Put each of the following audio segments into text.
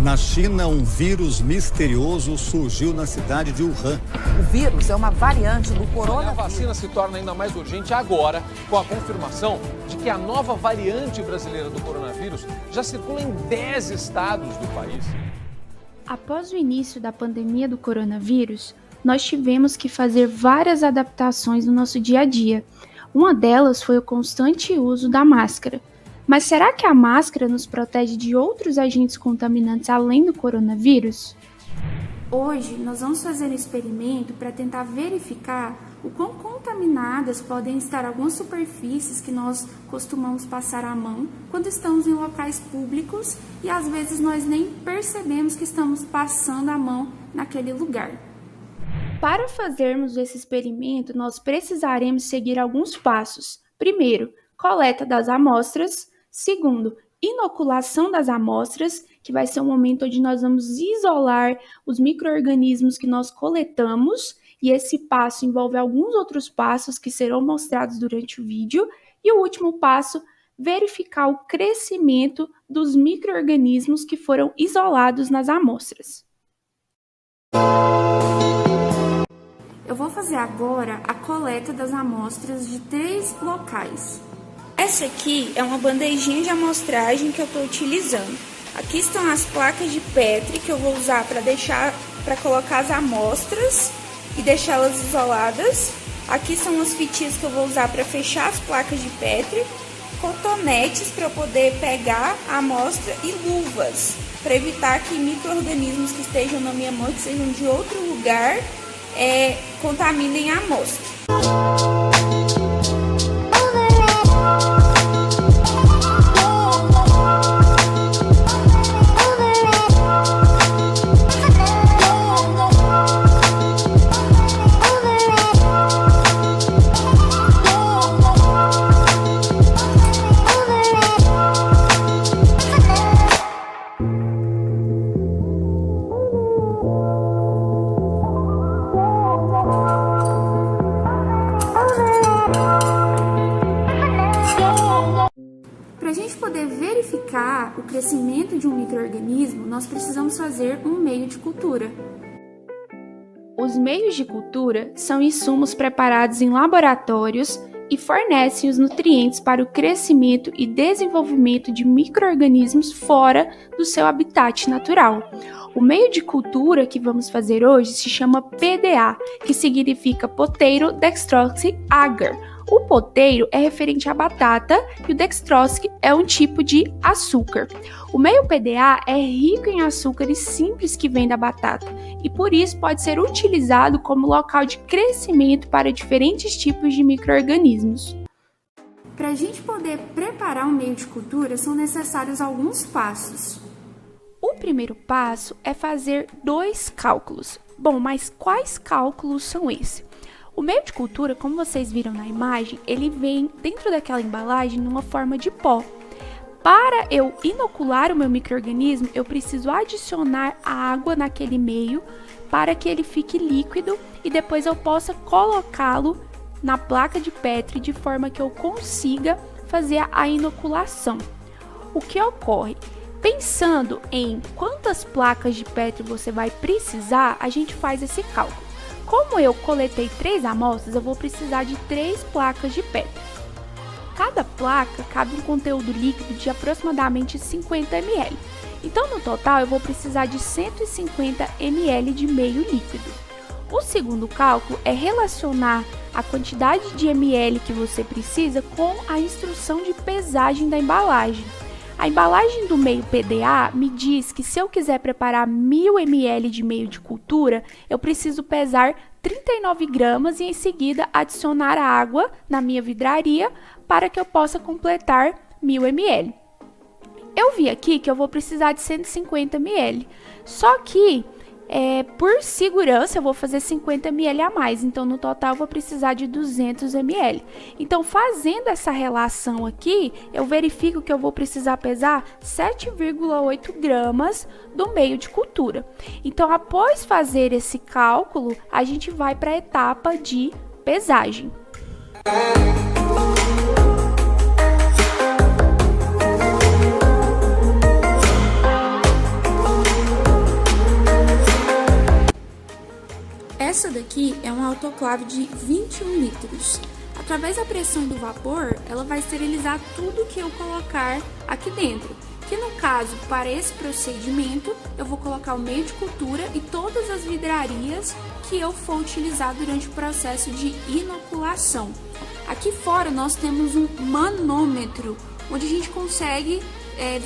Na China, um vírus misterioso surgiu na cidade de Wuhan. O vírus é uma variante do coronavírus. A vacina se torna ainda mais urgente agora, com a confirmação de que a nova variante brasileira do coronavírus já circula em 10 estados do país. Após o início da pandemia do coronavírus, nós tivemos que fazer várias adaptações no nosso dia a dia. Uma delas foi o constante uso da máscara. Mas será que a máscara nos protege de outros agentes contaminantes além do coronavírus? Hoje, nós vamos fazer um experimento para tentar verificar o quão contaminadas podem estar algumas superfícies que nós costumamos passar a mão quando estamos em locais públicos e às vezes nós nem percebemos que estamos passando a mão naquele lugar. Para fazermos esse experimento, nós precisaremos seguir alguns passos. Primeiro, coleta das amostras. Segundo, inoculação das amostras, que vai ser um momento onde nós vamos isolar os micro-organismos que nós coletamos, e esse passo envolve alguns outros passos que serão mostrados durante o vídeo. E o último passo, verificar o crescimento dos micro-organismos que foram isolados nas amostras. Eu vou fazer agora a coleta das amostras de 3 locais. Essa aqui é uma bandejinha de amostragem que eu estou utilizando. Aqui estão as placas de Petri que eu vou usar para colocar as amostras e deixá-las isoladas. Aqui são as fitinhas que eu vou usar para fechar as placas de Petri, cotonetes para eu poder pegar a amostra e luvas para evitar que micro-organismos que estejam na minha mão, que sejam de outro lugar, contaminem a amostra. Para a gente poder verificar o crescimento de um micro-organismo, nós precisamos fazer um meio de cultura. Os meios de cultura são insumos preparados em laboratórios e fornecem os nutrientes para o crescimento e desenvolvimento de micro-organismos fora do seu habitat natural. O meio de cultura que vamos fazer hoje se chama PDA, que significa Potato Dextrose Agar. O poteiro é referente à batata e o dextrose é um tipo de açúcar. O meio PDA é rico em açúcares simples que vêm da batata e por isso pode ser utilizado como local de crescimento para diferentes tipos de micro-organismos. Para a gente poder preparar um meio de cultura, são necessários alguns passos. O primeiro passo é fazer 2 cálculos. Bom, mas quais cálculos são esses? O meio de cultura, como vocês viram na imagem, ele vem dentro daquela embalagem numa forma de pó. Para eu inocular o meu micro-organismo, eu preciso adicionar água naquele meio para que ele fique líquido e depois eu possa colocá-lo na placa de Petri de forma que eu consiga fazer a inoculação. O que ocorre? Pensando em quantas placas de Petri você vai precisar, a gente faz esse cálculo. Como eu coletei 3 amostras, eu vou precisar de 3 placas de Petri. Cada placa cabe um conteúdo líquido de aproximadamente 50 ml. Então, no total, eu vou precisar de 150 ml de meio líquido. O segundo cálculo é relacionar a quantidade de ml que você precisa com a instrução de pesagem da embalagem. A embalagem do meio PDA me diz que se eu quiser preparar 1000 ml de meio de cultura, eu preciso pesar 39 gramas e em seguida adicionar a água na minha vidraria para que eu possa completar 1000 ml. Eu vi aqui que eu vou precisar de 150 ml, só que por segurança eu vou fazer 50 ml a mais, então no total eu vou precisar de 200 ml. Então fazendo essa relação aqui, eu verifico que eu vou precisar pesar 7,8 gramas do meio de cultura. Então após fazer esse cálculo, a gente vai para a etapa de pesagem. Essa daqui é uma autoclave de 21 litros. Através da pressão e do vapor, ela vai esterilizar tudo que eu colocar aqui dentro. Que no caso, para esse procedimento, eu vou colocar o meio de cultura e todas as vidrarias que eu for utilizar durante o processo de inoculação. Aqui fora nós temos um manômetro, onde a gente consegue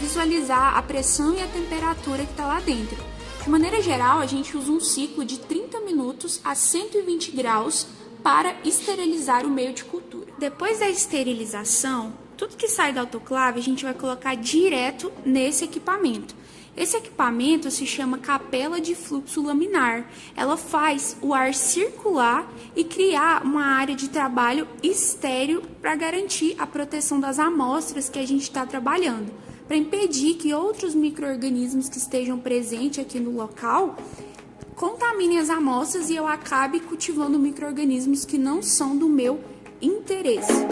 visualizar a pressão e a temperatura que está lá dentro. De maneira geral, a gente usa um ciclo de 30 minutos a 120 graus para esterilizar o meio de cultura. Depois da esterilização, tudo que sai da autoclave a gente vai colocar direto nesse equipamento. Esse equipamento se chama capela de fluxo laminar. Ela faz o ar circular e criar uma área de trabalho estéril para garantir a proteção das amostras que a gente está trabalhando, para impedir que outros micro-organismos que estejam presentes aqui no local contaminem as amostras e eu acabe cultivando micro-organismos que não são do meu interesse.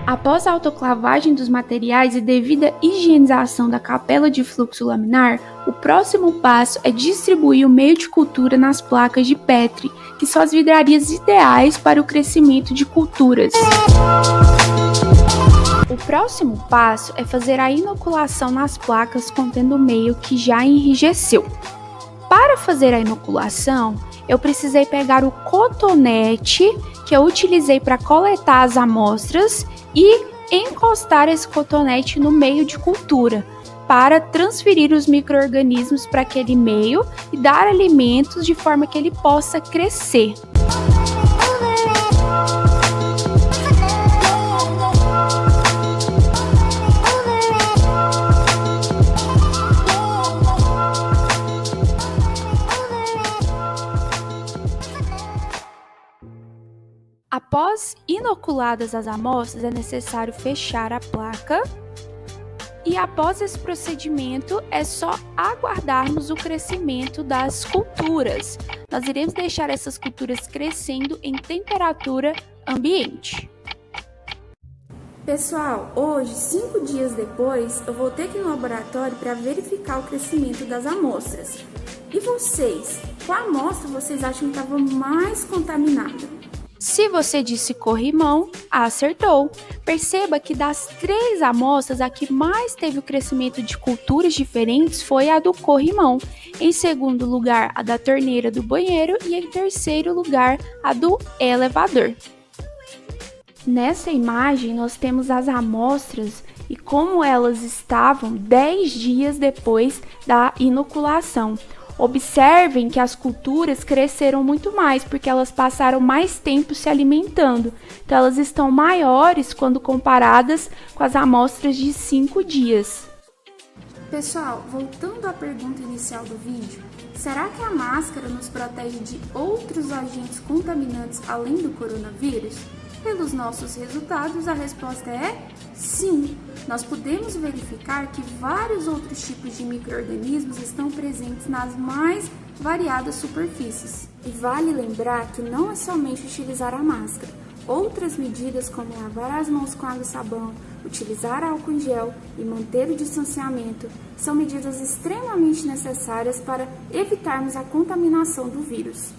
Após a autoclavagem dos materiais e devida higienização da capela de fluxo laminar, o próximo passo é distribuir o meio de cultura nas placas de Petri, que são as vidrarias ideais para o crescimento de culturas. O próximo passo é fazer a inoculação nas placas contendo o meio que já enrijeceu. Para fazer a inoculação, eu precisei pegar o cotonete que eu utilizei para coletar as amostras e encostar esse cotonete no meio de cultura para transferir os micro-organismos para aquele meio e dar alimentos de forma que ele possa crescer. Após inoculadas as amostras, é necessário fechar a placa e após esse procedimento é só aguardarmos o crescimento das culturas. Nós iremos deixar essas culturas crescendo em temperatura ambiente. Pessoal, hoje, 5 dias depois, eu voltei aqui no laboratório para verificar o crescimento das amostras. E vocês? Qual amostra vocês acham que estava mais contaminada? Se você disse corrimão, acertou. Perceba que das 3 amostras, a que mais teve o crescimento de culturas diferentes foi a do corrimão. Em segundo lugar, a da torneira do banheiro e em terceiro lugar, a do elevador. Nessa imagem, nós temos as amostras e como elas estavam 10 dias depois da inoculação. Observem que as culturas cresceram muito mais, porque elas passaram mais tempo se alimentando. Então, elas estão maiores quando comparadas com as amostras de 5 dias. Pessoal, voltando à pergunta inicial do vídeo, será que a máscara nos protege de outros agentes contaminantes além do coronavírus? Pelos nossos resultados, a resposta é sim. Nós podemos verificar que vários outros tipos de micro-organismos estão presentes nas mais variadas superfícies. E vale lembrar que não é somente utilizar a máscara. Outras medidas como lavar as mãos com água e sabão, utilizar álcool em gel e manter o distanciamento são medidas extremamente necessárias para evitarmos a contaminação do vírus.